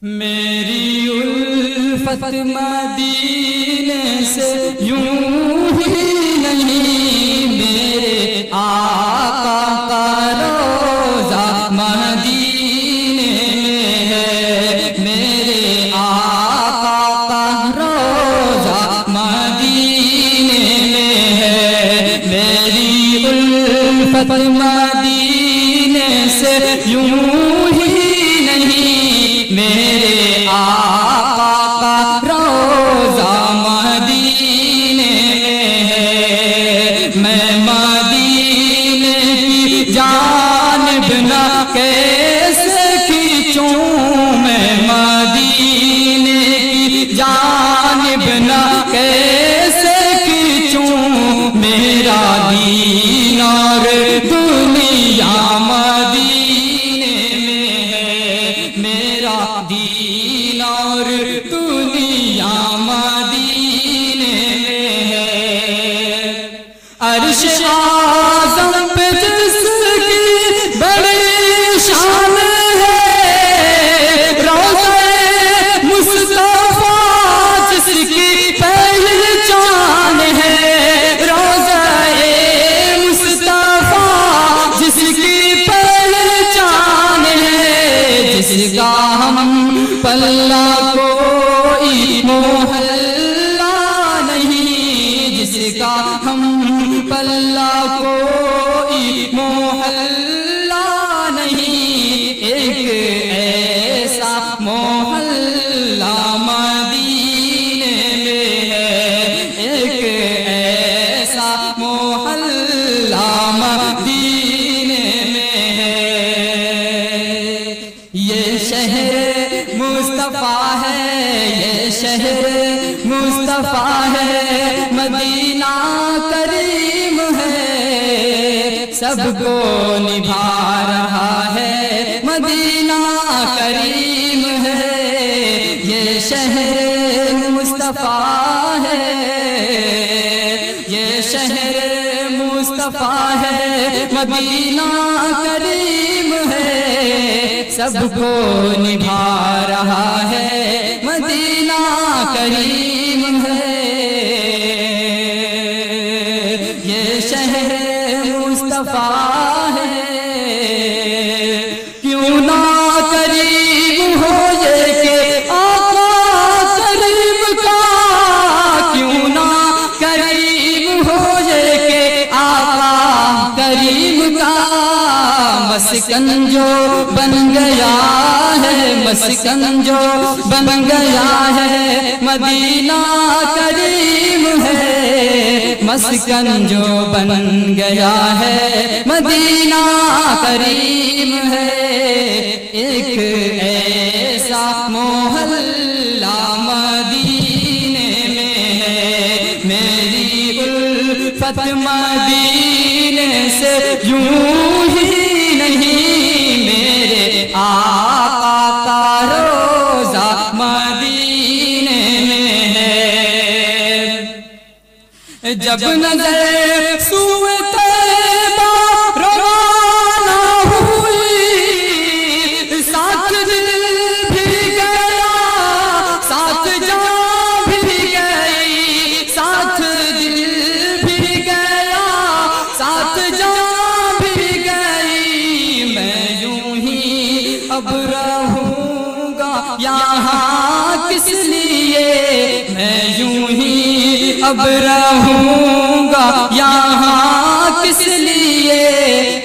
میری الفت مدینے سے یوں ہی نہیں، میرے آقا کا روزہ مدینے میں ہے، میرے آقا کا روزہ مدینے میں ہے، میری الفت مدینے سے یوں ہی نہیں، میرے آقا کا روزہ مدینے میں ہے، میں مدینے کی جانب نہ کیسے کھینچوں، میں مدینے کی جانب نہ کیسے کھینچوں، میرا دین اور دنیا مدینے میں ہے، میرا دین اور دنیا مدینے میں ہے، عرش اعظم پہ جس کی بڑی شان ہے، روضہ مصطفیٰ جس کی پہچان ہے، روضہ مصطفیٰ جس کی پہچان ہے، جس کا ہم پلہ کوئی محلہ نہیں، جس کا ہم پلہ کوئی محلہ نہیں، ایک ایسا محلہ مدینے میں ہے، ایک ایسا محلہ مدینے میں ہے، یہ شہر مصطفیٰ ہے، یہ شہر مصطفیٰ ہے، مدینہ کریم ہے، سب کو نبھا رہا ہے، مدینہ کریم ہے، یہ شہر مصطفیٰ ہے، یہ شہر مصطفیٰ ہے، مدینہ کریم ہے، سب کو نبھا رہا ہے، مدینہ کریم ہے، یہ شہر مصطفیٰ ہے، کیوں نہ قریب ہو یہ کہ آقا کریم کا، کیوں نہ قریب ہو یہ کہ آقا کریم کا، مسکن جو بن گیا ہے، مسکن جو بن گیا ہے، مدینہ کریم ہے، مسکن جو بن گیا ہے، مدینہ کریم ہے، ایک ایسا محلہ مدینے میں ہے، میری الفت مدینے سے یوں ہی نہیں، میرے آقا کا روزہ مدینے میں ہے، جب نظر سوئے طیبہ روانہ ہوئی، ساتھ دل بھی گیا، ساتھ جان بھی گئی، ساتھ دل بھی گیا، ساتھ جان بھی گئی، میں یوں ہی اب رہوں گا یہاں کس لیے، میں یوں ہی اب رہوں گا یہاں کس لیے،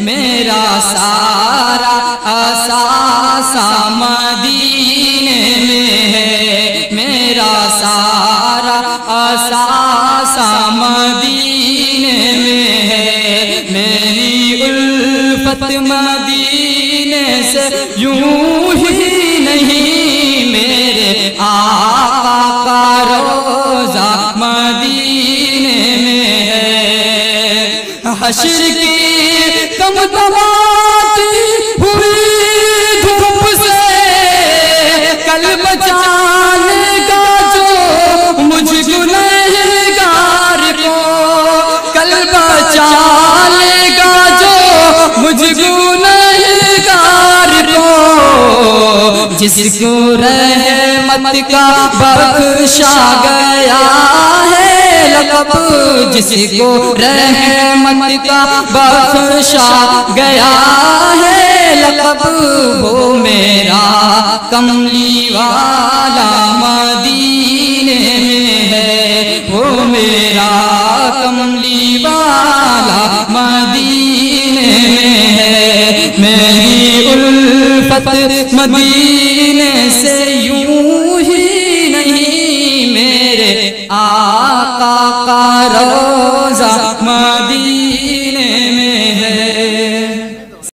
میرا سارا اثاثہ مدینے میں ہے، میرا سارا اثاثہ مدینے میں ہے، میری الفت مدینے سے یوں ہی نہیں، میرے آقا کا روزہ مدینے میں ہے، حشر کی دمدماتی ہوئی دھوپ سے کل بچانے کا جو مجھ گنہگار کو، کل بچانے کا جو مجھ گنہگار کو، جس کو رحمت کا بخشا گیا ہے لقب، جس کو رحمت کا بخشا گیا ہے لقب، وہ میرا کملی والا مدینے میں ہے، وہ میرا کملی والا مدینے میں ہے، میری الفت مدینے